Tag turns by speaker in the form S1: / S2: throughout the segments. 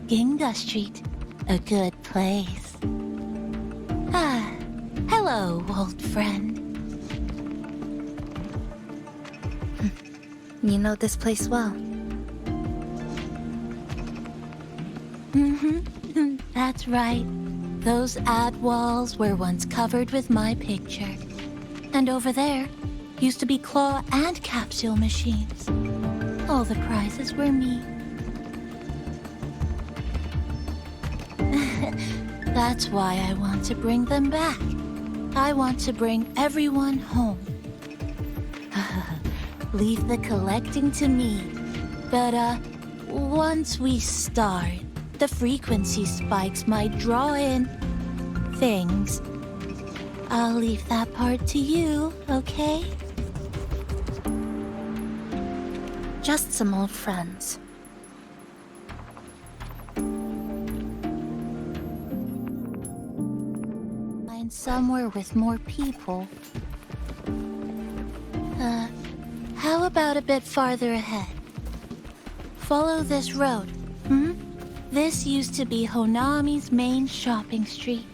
S1: Ginga Street. A good place. Ah, hello, old friend.
S2: You know this place well.
S1: Mm-hmm. That's right. Those ad walls were once covered with my picture. And over there used to be claw and capsule machines. All the prizes were me. That's why I want to bring them back. I want to bring everyone home. Leave the collecting to me. But, once we start, the frequency spikes might draw in things. I'll leave that part to you, okay?
S2: Just some old friends.
S1: Find somewhere with more people. How about a bit farther ahead? Follow this road, This used to be Honami's main shopping street.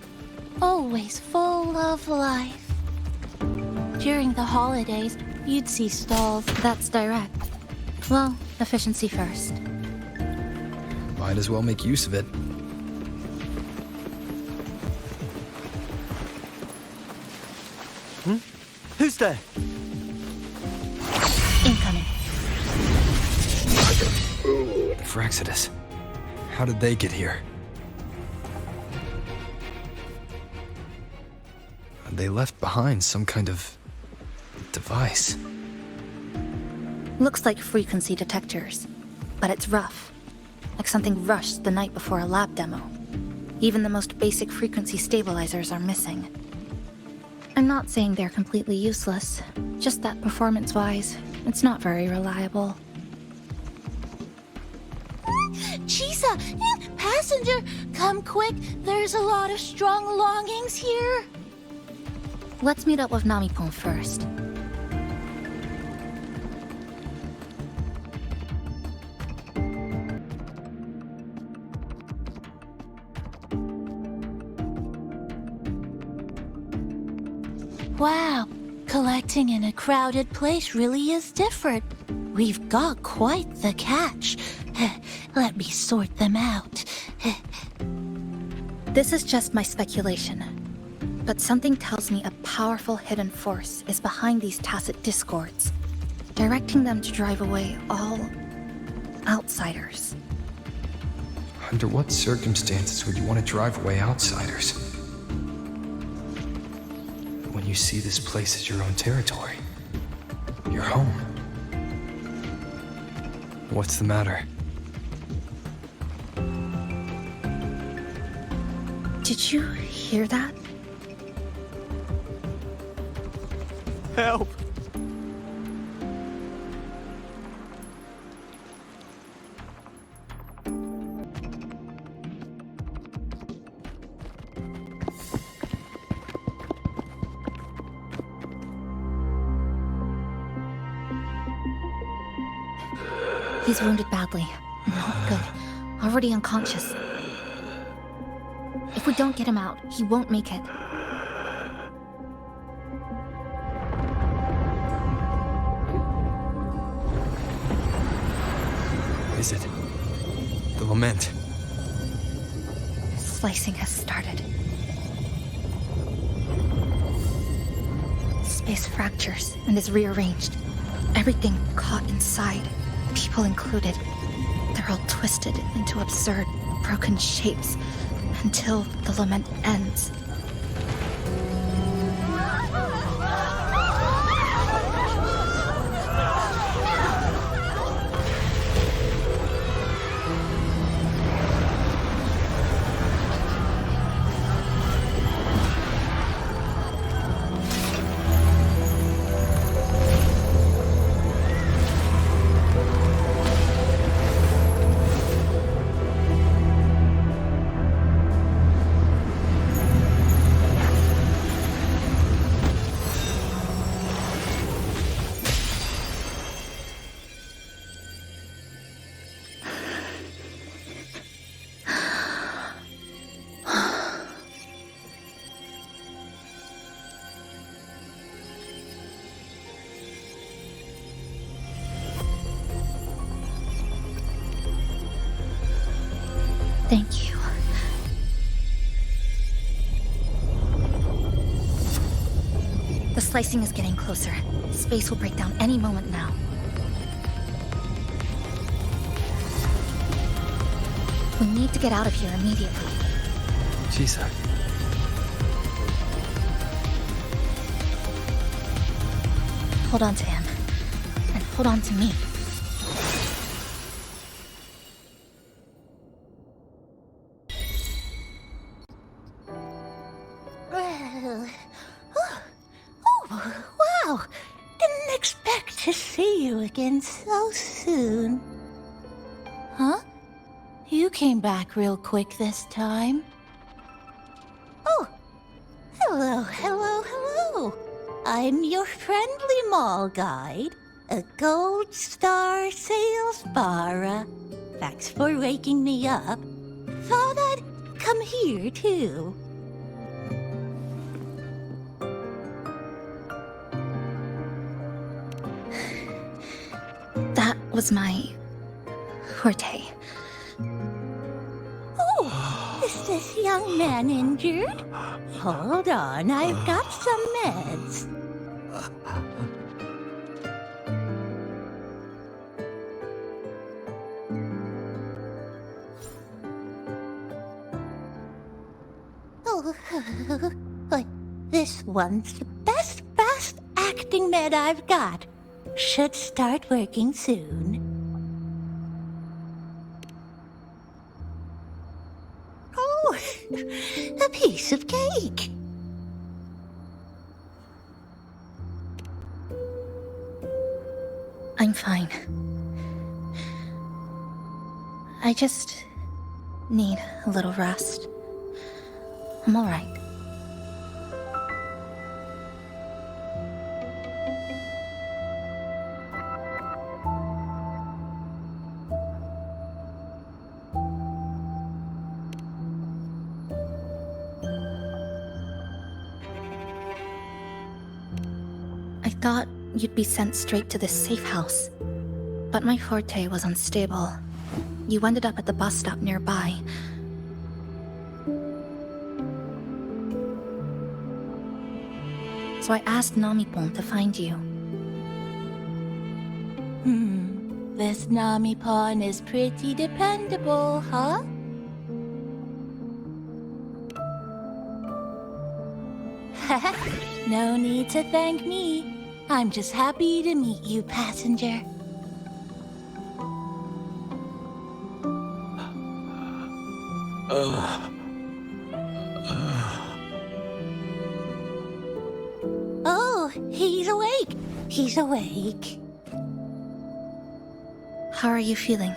S1: Always full of life. During the holidays, you'd see stalls.
S2: That's direct. Well, efficiency first.
S3: Might as well make use of it.
S4: Who's there?
S2: Incoming.
S3: The Fraxidus. How did they get here? They left behind some kind of device.
S2: Looks like frequency detectors, but it's rough. Like something rushed the night before a lab demo. Even the most basic frequency stabilizers are missing. I'm not saying they're completely useless, just that performance-wise, it's not very reliable.
S1: Chisa! Passenger! Come quick! There's a lot of strong longings here!
S2: Let's meet up with Namipon first.
S1: Wow, collecting in a crowded place really is different. We've got quite the catch. Let me sort them out.
S2: This is just my speculation, but something tells me a powerful hidden force is behind these tacit discords, directing them to drive away all outsiders.
S3: Under what circumstances would you want to drive away outsiders? When you see this place as your own territory, your home. What's the matter?
S2: Did you hear that?
S4: Help!
S2: He's wounded badly. Not good. Already unconscious. If we don't get him out, he won't make it.
S3: Is it? The lament.
S2: Slicing has started. Space fractures and is rearranged. Everything caught inside, people included. They're all twisted into absurd, broken shapes until the lament ends. Thank you. The slicing is getting closer. Space will break down any moment now. We need to get out of here immediately.
S3: Jesus.
S2: Hold on to him. And hold on to me.
S1: Oh, wow! Didn't expect to see you again so soon. Huh? You came back real quick this time. Oh! Hello, hello, hello! I'm your friendly mall guide, a gold star sales barra. Thanks for waking me up. Thought I'd come here too.
S2: That was my forte.
S1: Oh, is this young man injured? Hold on, I've got some meds. Oh, but this one's the best fast acting med I've got. Should start working soon. Oh, a piece of cake.
S2: I'm fine. I just need a little rest. I'm all right. I thought you'd be sent straight to this safe house, but my forte was unstable. You ended up at the bus stop nearby. So I asked Namipon to find you.
S1: This Namipon is pretty dependable, huh? No need to thank me. I'm just happy to meet you, passenger. Oh, he's awake. He's awake.
S2: How are you feeling?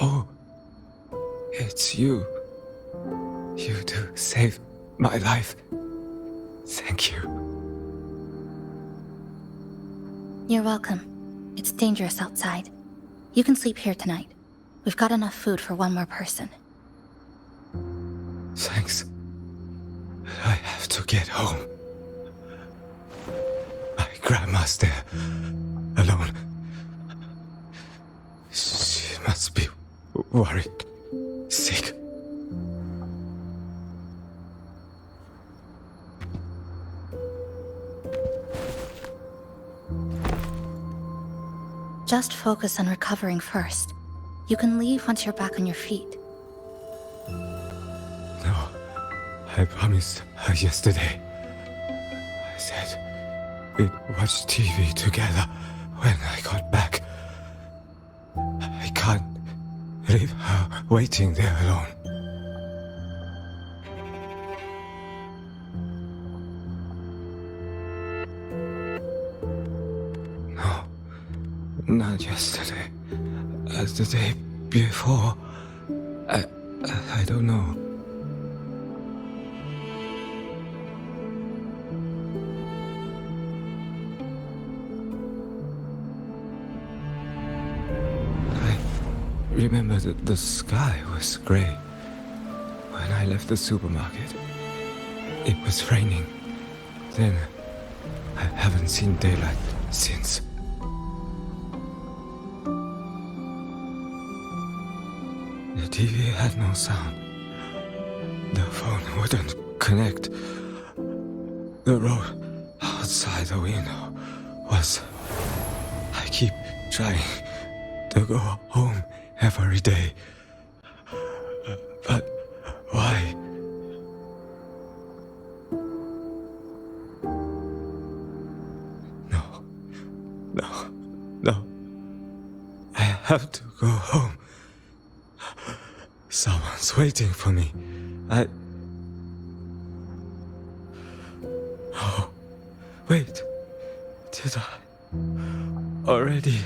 S3: Oh, it's you. You two saved my life. Thank you.
S2: You're welcome. It's dangerous outside. You can sleep here tonight. We've got enough food for one more person.
S3: Thanks. I have to get home. My grandma's there, alone. She must be worried, sick.
S2: Just focus on recovering first. You can leave once you're back on your feet.
S3: No, I promised her yesterday. I said we'd watch TV together when I got back. I can't leave her waiting there alone. No, not yesterday. The day before. I don't know. I remember that the sky was gray. When I left the supermarket, it was raining. Then I haven't seen daylight since. TV had no sound. The phone wouldn't connect. The road outside the window was... I keep trying to go home every day. But why? No. I have to go home. Someone's waiting for me. Oh, wait. Did I already?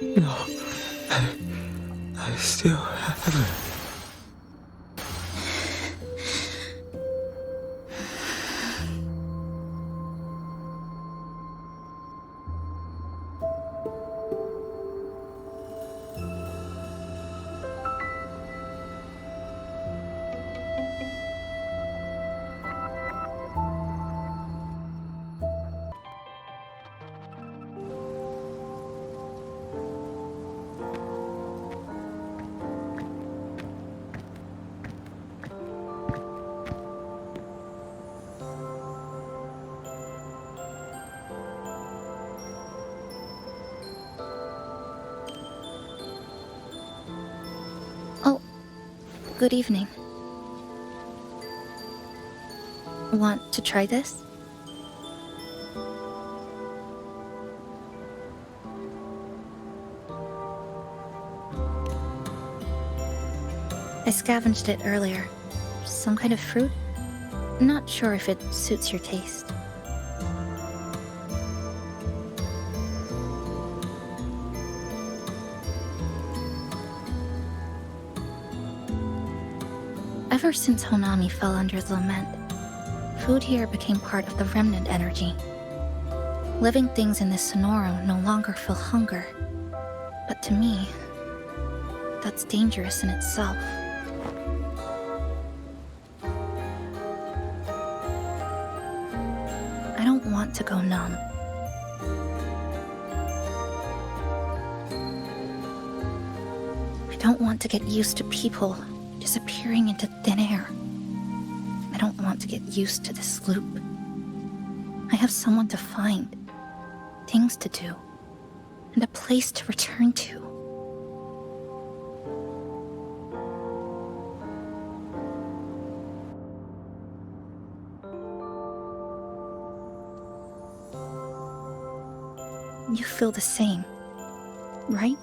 S3: No, I still haven't.
S2: Good evening. Want to try this? I scavenged it earlier. Some kind of fruit? Not sure if it suits your taste. Ever since Honami fell under the lament, food here became part of the remnant energy. Living things in this Sonorum no longer feel hunger. But to me, that's dangerous in itself. I don't want to go numb. I don't want to get used to people disappearing into thin air. I don't want to get used to this loop. I have someone to find, things to do, and a place to return to. You feel the same, right?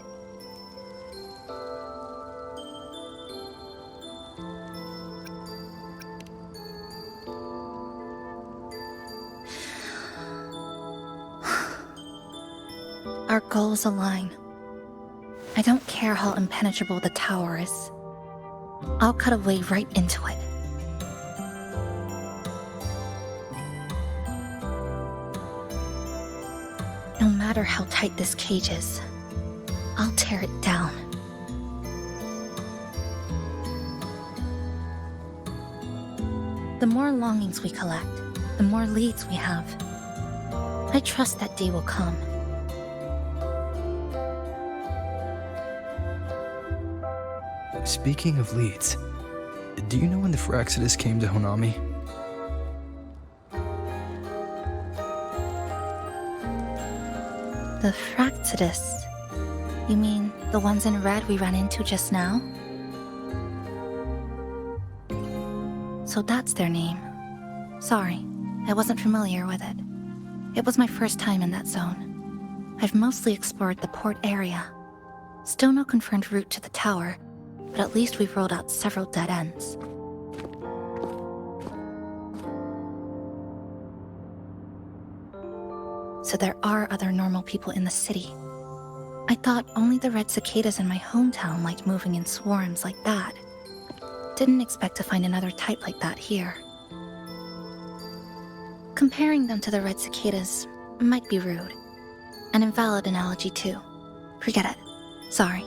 S2: Our goals align. I don't care how impenetrable the tower is. I'll cut a way right into it. No matter how tight this cage is, I'll tear it down. The more longings we collect, the more leads we have. I trust that day will come.
S5: Speaking of leads, do you know when the Phyrexidus came to Honami?
S2: The Phyrexidus? You mean the ones in red we ran into just now? So that's their name. Sorry, I wasn't familiar with it. It was my first time in that zone. I've mostly explored the port area. Still no confirmed route to the tower, but at least we've rolled out several dead ends. So there are other normal people in the city. I thought only the red cicadas in my hometown liked moving in swarms like that. Didn't expect to find another type like that here. Comparing them to the red cicadas might be rude. An invalid analogy too. Forget it. Sorry.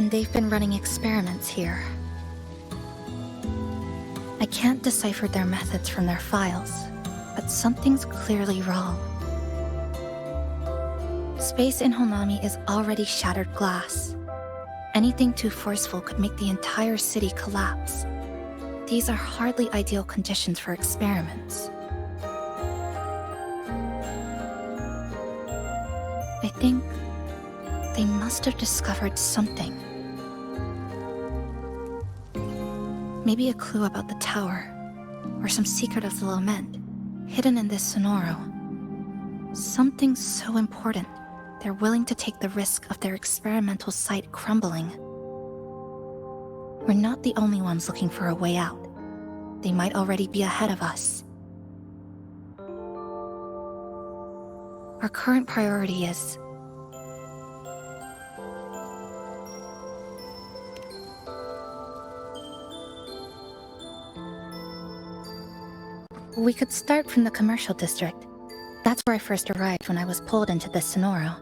S2: and they've been running experiments here. I can't decipher their methods from their files, but something's clearly wrong. Space in Honami is already shattered glass. Anything too forceful could make the entire city collapse. These are hardly ideal conditions for experiments. I think they must have discovered something. Maybe a clue about the tower, or some secret of the lament, hidden in this sonoro. Something so important, they're willing to take the risk of their experimental site crumbling. We're not the only ones looking for a way out. They might already be ahead of us. Our current priority is... We could start from the commercial district. That's where I first arrived when I was pulled into this Sonoro.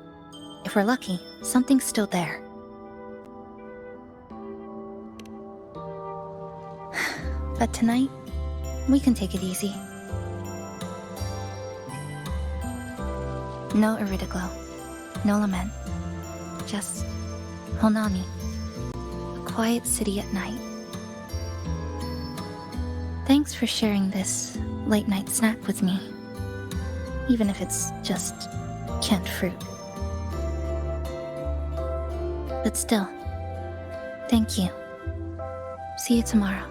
S2: If we're lucky, something's still there. But tonight, we can take it easy. No Iridoglow, no lament. Just Honami, a quiet city at night. Thanks for sharing this late-night snack with me, even if it's just canned fruit. But still, thank you. See you tomorrow.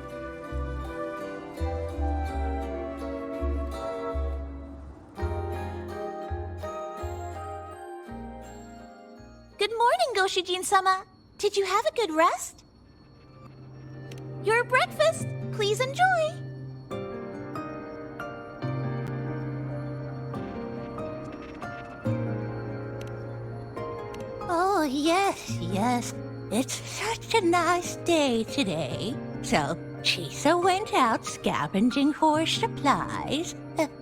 S1: Good morning, Goshijin-sama. Did you have a good rest? Your breakfast, please enjoy. Oh, yes. It's such a nice day today. So, Chisa went out scavenging for supplies.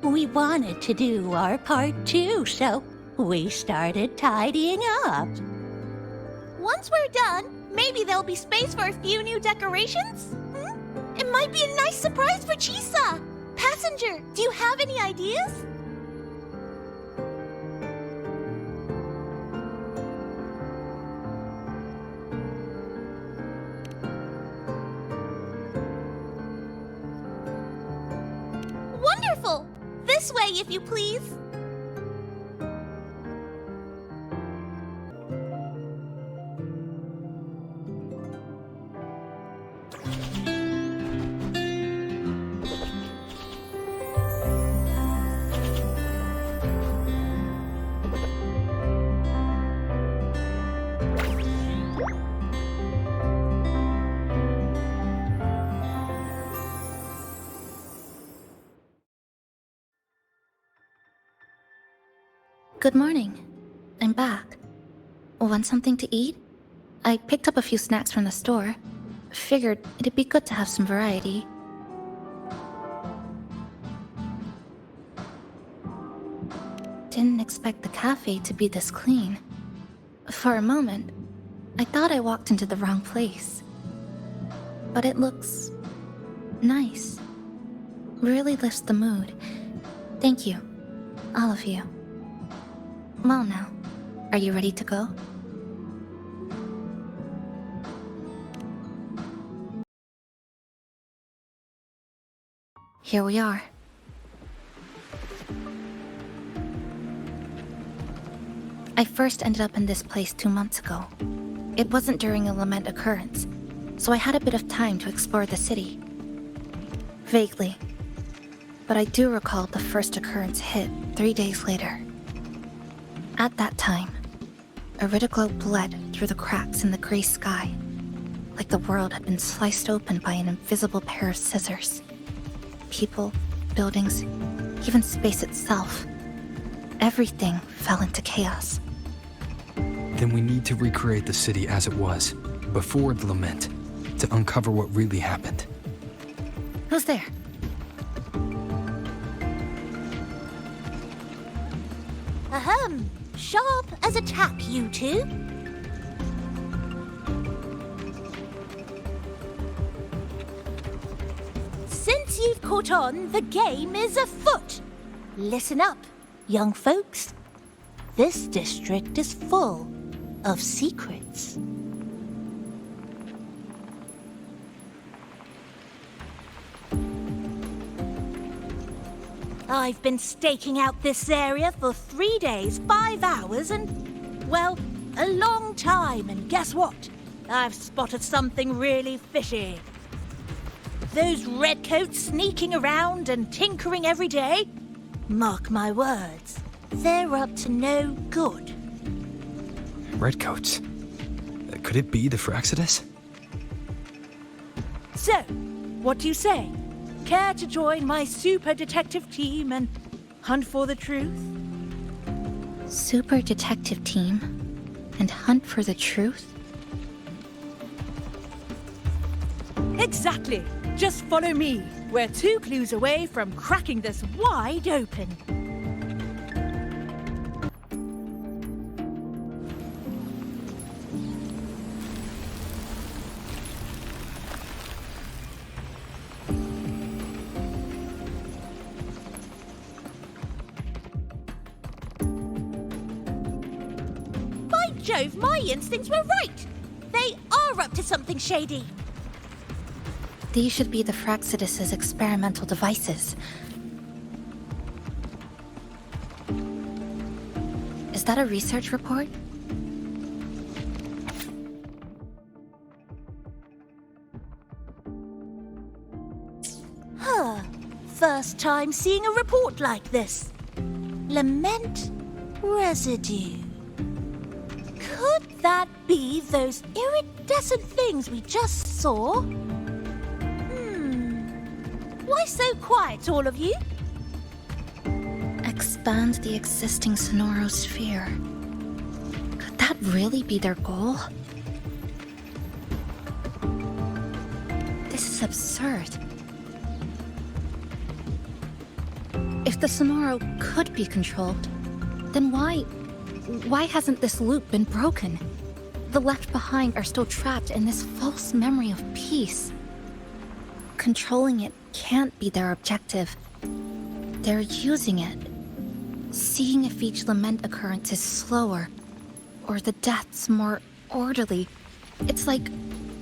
S1: We wanted to do our part too, so we started tidying up. Once we're done, maybe there'll be space for a few new decorations? It might be a nice surprise for Chisa! Passenger, do you have any ideas? Wonderful! This way, if you please.
S2: Good morning. I'm back. Want something to eat? I picked up a few snacks from the store. Figured it'd be good to have some variety. Didn't expect the cafe to be this clean. For a moment, I thought I walked into the wrong place. But it looks... nice. Really lifts the mood. Thank you. All of you. Well now, are you ready to go? Here we are. I first ended up in this place 2 months ago. It wasn't during a lament occurrence, so I had a bit of time to explore the city. Vaguely. But I do recall the first occurrence hit 3 days later. At that time, Iridoglow bled through the cracks in the gray sky, like the world had been sliced open by an invisible pair of scissors. People, buildings, even space itself. Everything fell into chaos.
S5: Then we need to recreate the city as it was, before the lament, to uncover what really happened.
S2: Who's there?
S1: Ahem. Sharp as a tap, you two. caught on, the game is afoot. Listen up, young folks. This district is full of secrets. I've been staking out this area for 3 days, 5 hours, and, well, a long time. And guess what? I've spotted something really fishy. Those redcoats sneaking around and tinkering every day? Mark my words, they're up to no good.
S5: Redcoats. Could it be the Fraxidus?
S1: So, what do you say? Care to join my super detective team and hunt for the truth?
S2: Super detective team and hunt for the truth?
S1: Exactly. Just follow me. We're 2 clues away from cracking this wide open. By Jove, my instincts were right. They are up to something shady.
S2: These should be the Fraxidus's experimental devices. Is that a research report?
S1: Huh. First time seeing a report like this. Lament residue. Could that be those iridescent things we just saw? Why so quiet, all of you?
S2: Expand the existing sonorosphere. Could that really be their goal? This is absurd. If the Sonoro could be controlled, then why hasn't this loop been broken? The left behind are still trapped in this false memory of peace. Controlling it can't be their objective. They're using it. Seeing if each lament occurrence is slower, or the deaths more orderly. It's like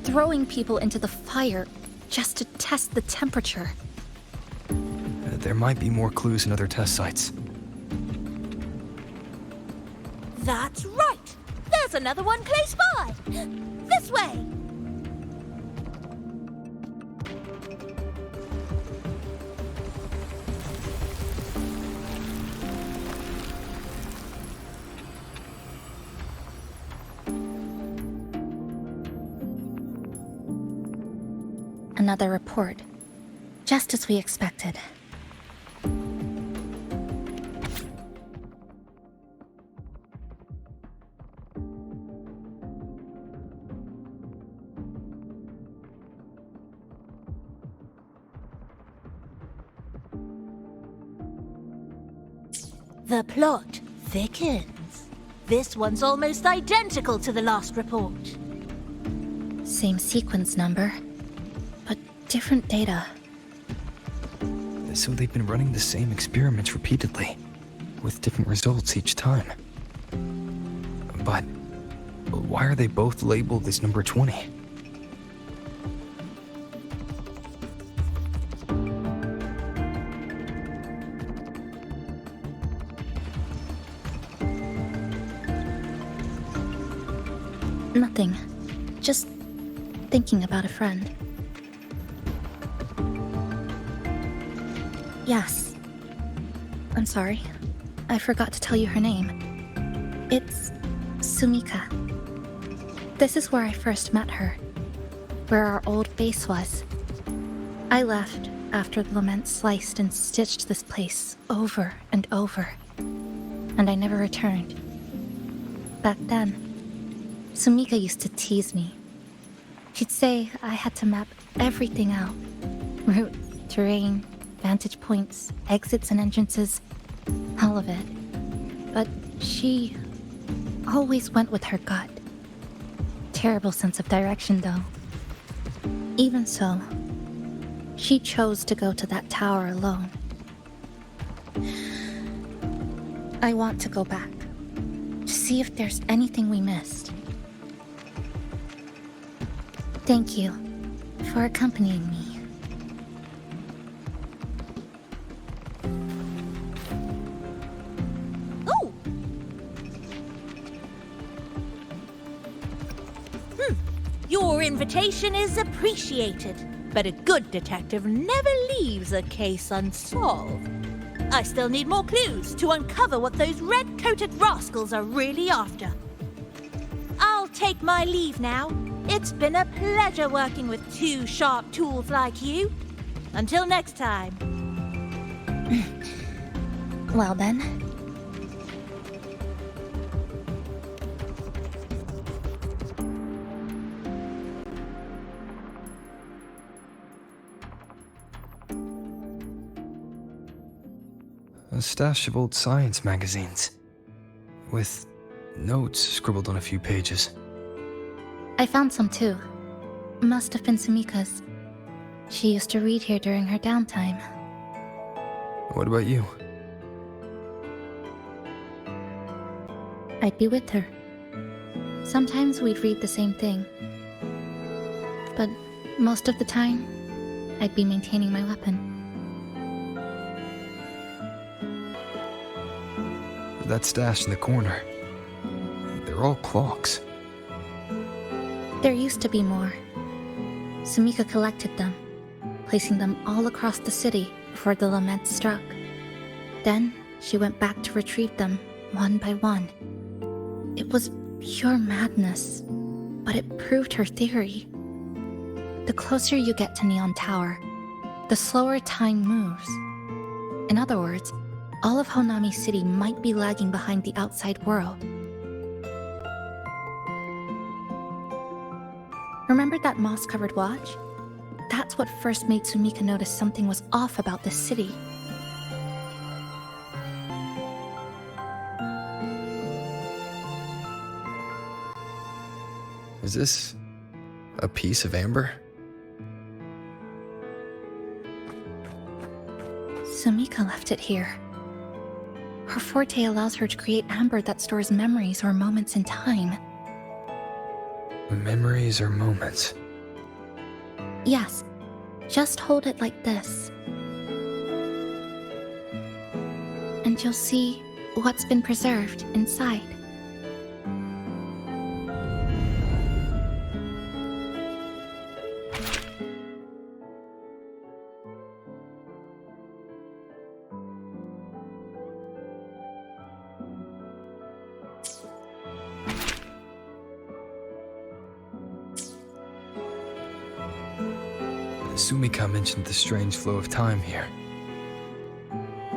S2: throwing people into the fire just to test the temperature.
S5: There might be more clues in other test sites.
S1: That's right! There's another one close by! This way!
S2: Another report. Just as we expected.
S1: The plot thickens. This one's almost identical to the last report.
S2: Same sequence number, but different data.
S5: So they've been running the same experiments repeatedly, with different results each time. But why are they both labeled as number 20?
S2: Nothing. Just thinking about a friend. Yes. I'm sorry. I forgot to tell you her name. It's Sumika. This is where I first met her. Where our old base was. I left after the lament sliced and stitched this place over and over. And I never returned. Back then, Sumika used to tease me. She'd say I had to map everything out. Route, terrain, vantage points, exits and entrances. All of it. But she always went with her gut. Terrible sense of direction, though. Even so, She chose to go to that tower alone. I want to go back, to see if there's anything we missed. Thank you for accompanying me.
S1: Your invitation is appreciated, but a good detective never leaves a case unsolved. I still need more clues to uncover what those red-coated rascals are really after. I'll take my leave now. It's been a pleasure working with two sharp tools like you. Until next time.
S2: Well then.
S5: A stash of old science magazines, with notes scribbled on a few pages.
S2: I found some too. Must have been Sumika's. She used to read here during her downtime.
S5: What about you?
S2: I'd be with her. Sometimes we'd read the same thing. But most of the time, I'd be maintaining my weapon.
S5: That stash in the corner. They're all clocks.
S2: There used to be more. Sumika collected them, placing them all across the city before the lament struck. Then she went back to retrieve them one by one. It was pure madness, but it proved her theory. The closer you get to Neon Tower, the slower time moves. In other words, all of Honami City might be lagging behind the outside world. Remember that moss-covered watch? That's what first made Sumika notice something was off about this city.
S5: Is this a piece of amber?
S2: Sumika left it here. Her forte allows her to create amber that stores memories or moments in time.
S5: Memories or moments?
S2: Yes, just hold it like this. And you'll see what's been preserved inside.
S5: Sumika mentioned the strange flow of time here.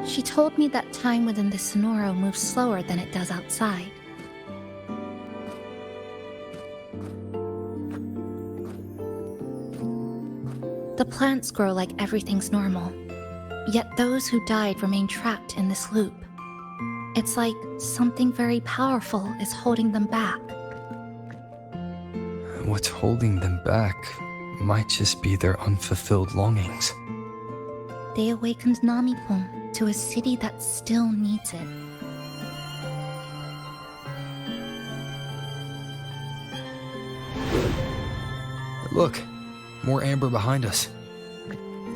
S2: She told me that time within the Sonoro moves slower than it does outside. The plants grow like everything's normal, yet those who died remain trapped in this loop. It's like something very powerful is holding them back.
S5: What's holding them back might just be their unfulfilled longings.
S2: They awakened Namipon to a city that still needs it.
S5: Look, more amber behind us.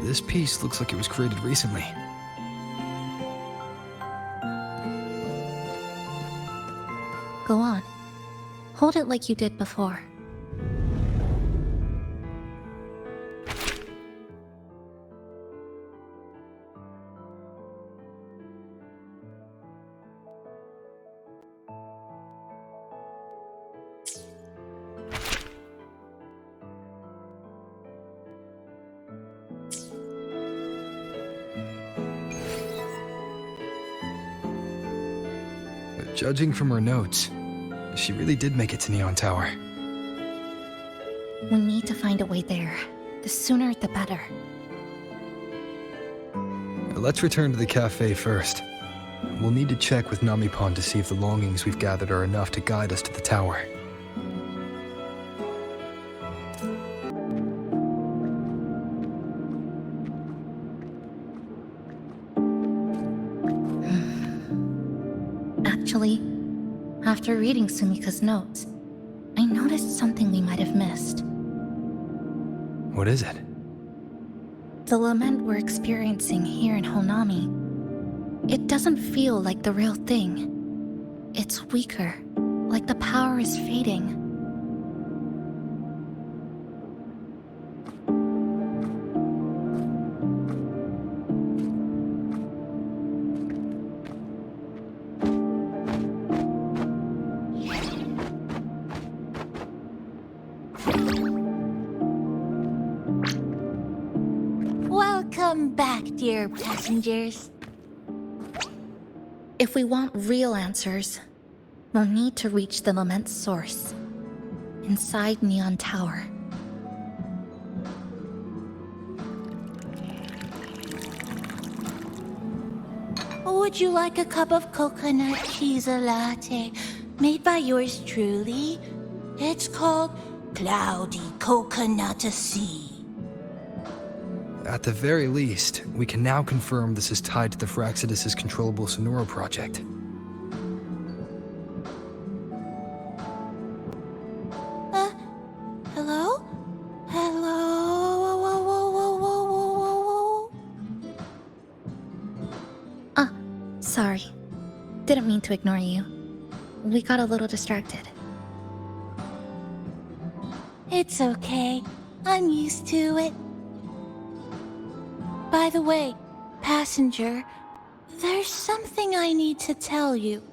S5: This piece looks like it was created recently.
S2: Go on. Hold it like you did before.
S5: Judging from her notes, she really did make it to Neon Tower.
S2: We need to find a way there. The sooner, the better.
S5: Let's return to the cafe first. We'll need to check with Namipon to see if the longings we've gathered are enough to guide us to the tower.
S2: Actually, after reading Sumika's notes, I noticed something we might have missed.
S5: What is it?
S2: The lament we're experiencing here in Honami, it doesn't feel like the real thing. It's weaker, like the power is fading.
S1: Welcome back, dear passengers.
S2: If we want real answers, we'll need to reach the lament's source, inside Neon Tower.
S1: Would you like a cup of coconut cheese latte made by yours truly? It's called Cloudy Coconut Sea.
S5: At the very least, we can now confirm this is tied to the Fraxidus' controllable Sonora project.
S1: Hello? Hello? Whoa, whoa, whoa, whoa, whoa, whoa, whoa.
S2: Sorry. Didn't mean to ignore you. We got a little distracted.
S1: It's okay. I'm used to it. By the way, passenger, there's something I need to tell you.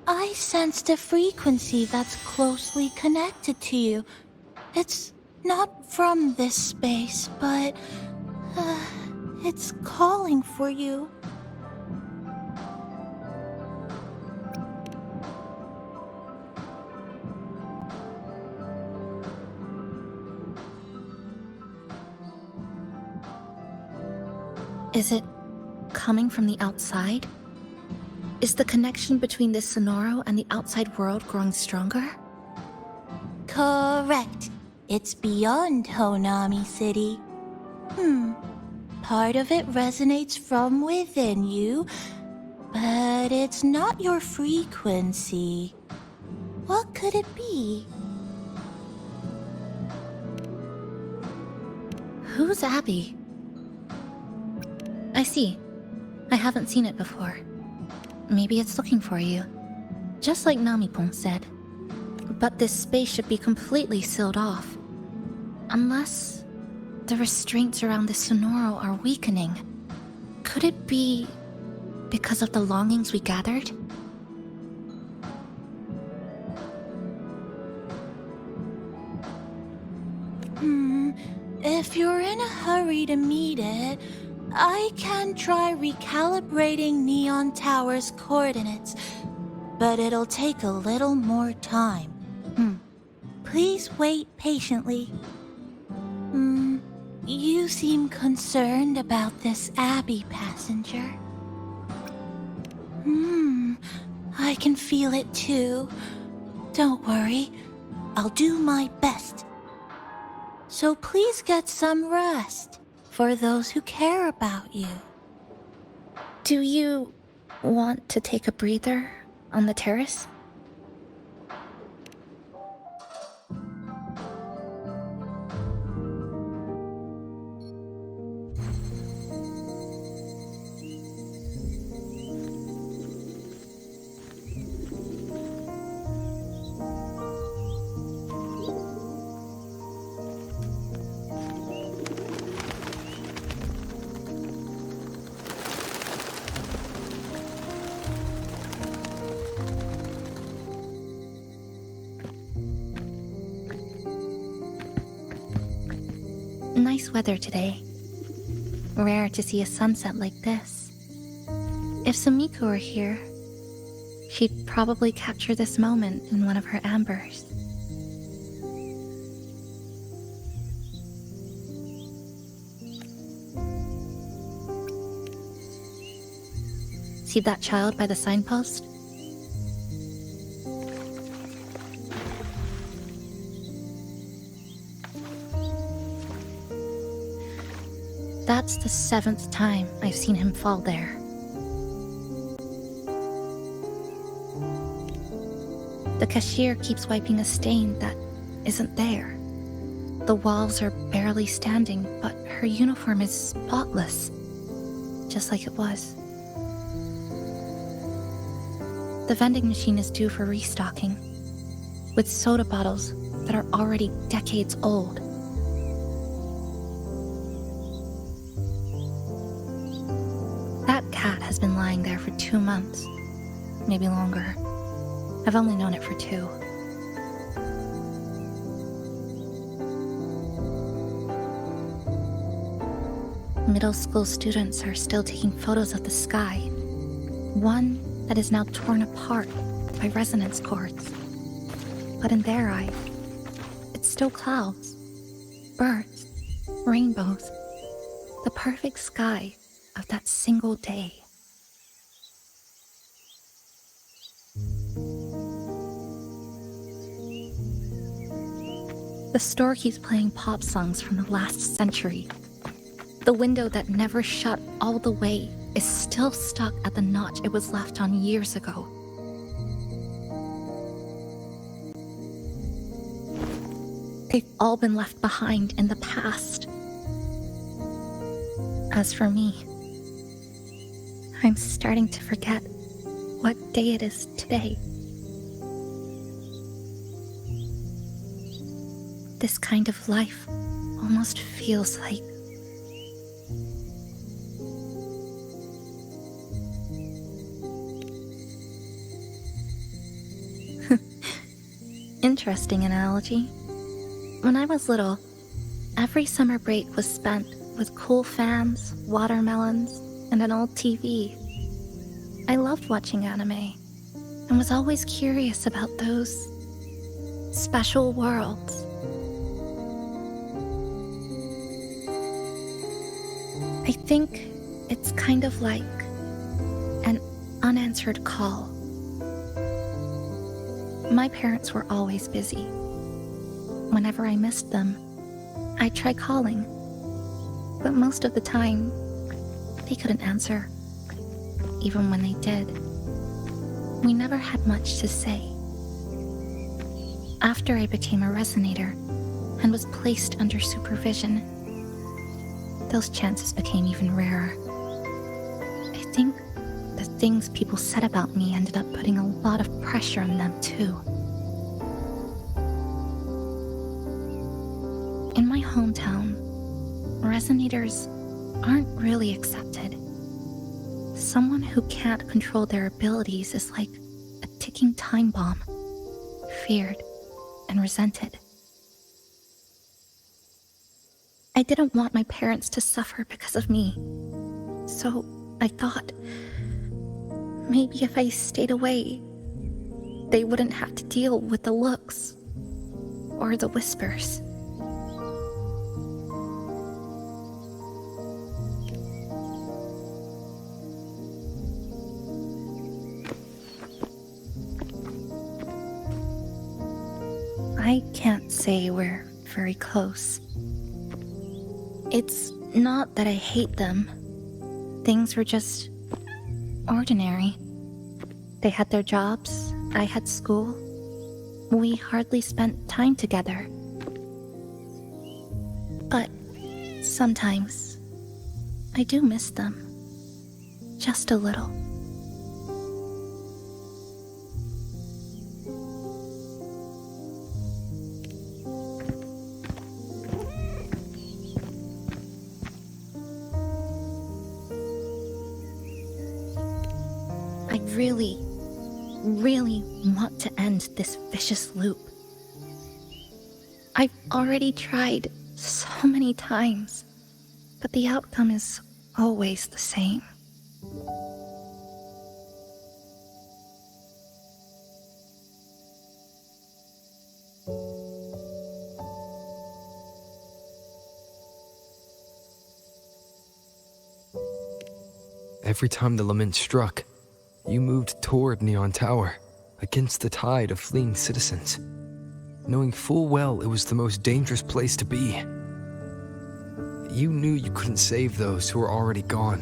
S1: I sensed a frequency that's closely connected to you. It's not from this space, but it's calling for you.
S2: Is it coming from the outside? Is the connection between this Sonoro and the outside world growing stronger?
S1: Correct. It's beyond Honami City. Part of it resonates from within you, but it's not your frequency. What could it be?
S2: Who's Abby? I see. I haven't seen it before. Maybe it's looking for you. Just like Namipon said. But this space should be completely sealed off. Unless the restraints around the Sonoro are weakening. Could it be because of the longings we gathered?
S1: If you're in a hurry to meet it, I can try recalibrating Neon Tower's coordinates, but it'll take a little more time. Please wait patiently. You seem concerned about this Abby passenger. I can feel it too. Don't worry, I'll do my best. So please get some rest for those who care about you.
S2: Do you want to take a breather on the terrace? Nice weather today. Rare to see a sunset like this. If Sumiko were here, she'd probably capture this moment in one of her ambers. See that child by the signpost? That's the 7th time I've seen him fall there. The cashier keeps wiping a stain that isn't there. The walls are barely standing, but her uniform is spotless, just like it was. The vending machine is due for restocking, with soda bottles that are already decades old. That cat has been lying there for 2 months, maybe longer. I've only known it for 2. Middle school students are still taking photos of the sky. One that is now torn apart by resonance cords. But in their eye, it's still clouds, birds, rainbows, the perfect sky of that single day. The store keeps playing pop songs from the last century. The window that never shut all the way is still stuck at the notch it was left on years ago. They've all been left behind in the past. As for me, I'm starting to forget what day it is today. This kind of life almost feels like interesting analogy. When I was little, every summer break was spent with cool fans, watermelons, and an old TV. I loved watching anime and was always curious about those special worlds. I think it's kind of like an unanswered call. My parents were always busy. Whenever I missed them, I'd try calling, but most of the time, they couldn't answer. Even when they did, we never had much to say. After I became a resonator and was placed under supervision, those chances became even rarer. I think the things people said about me ended up putting a lot of pressure on them too. In my hometown, resonators aren't really accepted. Someone who can't control their abilities is like a ticking time bomb, feared and resented. I didn't want my parents to suffer because of me, so I thought maybe if I stayed away, they wouldn't have to deal with the looks or the whispers. I can't say we're very close. It's not that I hate them. Things were just ordinary. They had their jobs, I had school. We hardly spent time together. But sometimes, I do miss them. Just a little. I really want to end this vicious loop. I've already tried so many times, but the outcome is always the same.
S5: Every time the lament struck, you moved toward Neon Tower, against the tide of fleeing citizens, knowing full well it was the most dangerous place to be. You knew you couldn't save those who were already gone,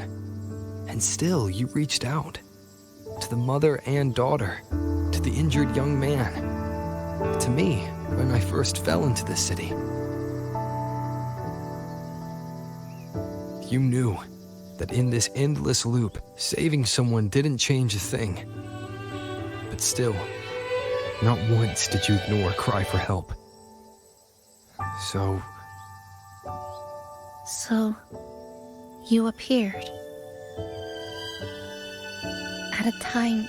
S5: and still you reached out. To the mother and daughter, to the injured young man. To me, when I first fell into this city. You knew that in this endless loop, saving someone didn't change a thing. But still, not once did you ignore a cry for help. So,
S2: you appeared. At a time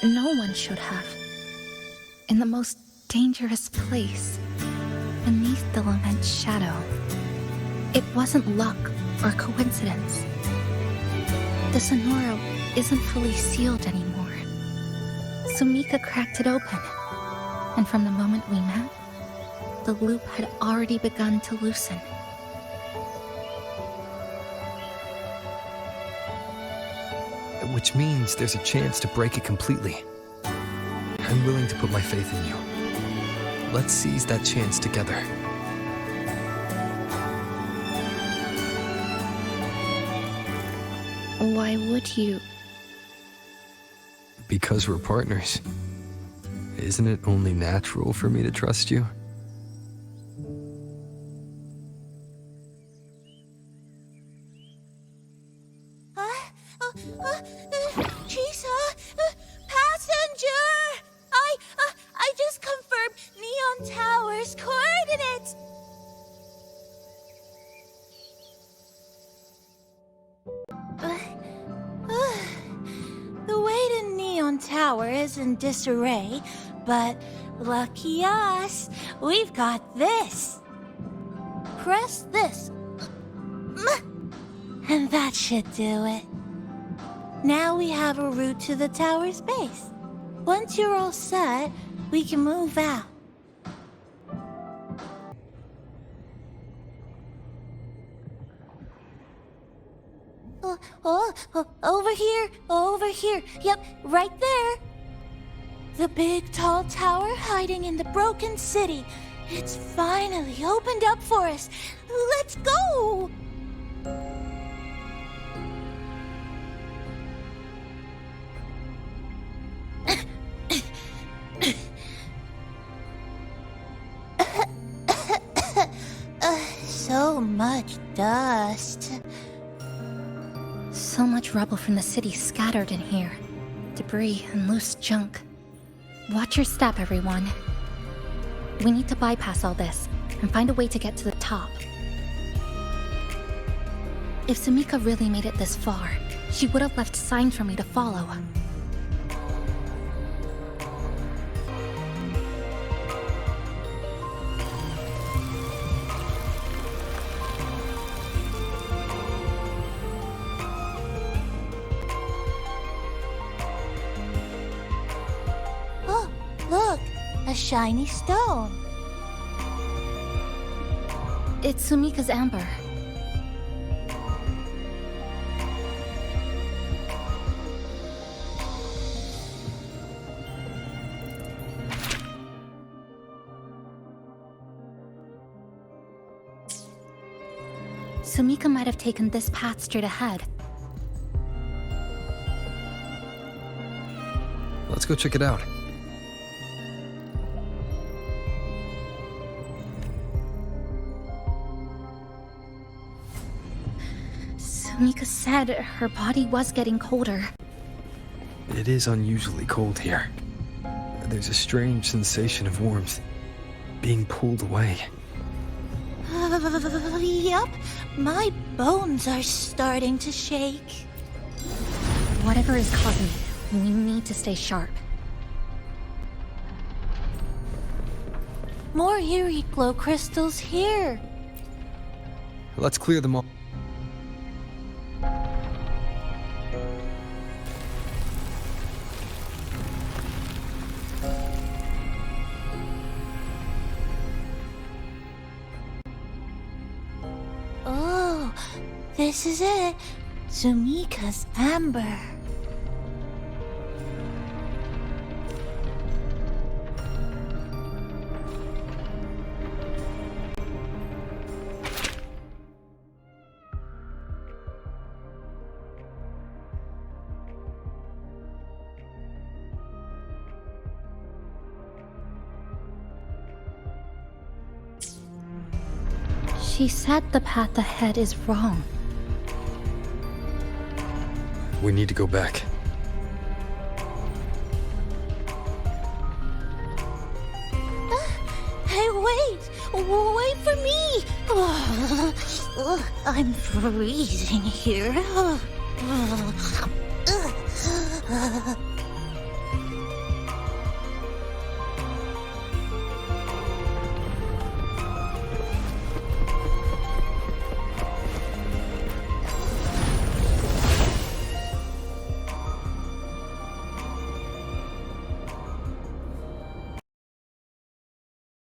S2: no one should have. In the most dangerous place, beneath the lament shadow. It wasn't luck or coincidence. The Sonoro isn't fully sealed anymore. Sumika cracked it open, and from the moment we met, the loop had already begun to loosen.
S5: which means there's a chance to break it completely. I'm willing to put my faith in you. Let's seize that chance together.
S2: Why would you?
S5: Because we're partners. Isn't it only natural for me to trust you?
S1: Passenger! I just confirmed Neon Tower's coordinates! The way to Neon Tower is in disarray, but lucky us, we've got this. Press this. And that should do it. Now we have a route to the tower's base. Once you're all set, we can move out. Over here. Yep, right there. The big tall tower hiding in the broken city. It's finally opened up for us. Let's go! So much dust.
S2: So much rubble from the city scattered in here. Debris and loose junk. Watch your step, everyone. We need to bypass all this and find a way to get to the top. If Sumika really made it this far, she would have left signs for me to follow.
S1: Look, a shiny stone.
S2: It's Sumika's amber. Sumika might have taken this path straight ahead.
S5: Let's go check it out.
S2: Sumika said her body was getting colder.
S5: It is unusually cold here. There's a strange sensation of warmth, being pulled away.
S1: Yup, my bones are starting to shake.
S2: Whatever is causing it, we need to stay sharp.
S1: More eerie glow crystals here.
S5: Let's clear them all.
S1: Oh, this is it. Sumika's amber.
S2: He said the path ahead is wrong.
S5: We need to go back.
S1: Hey, wait! Wait for me! I'm freezing here.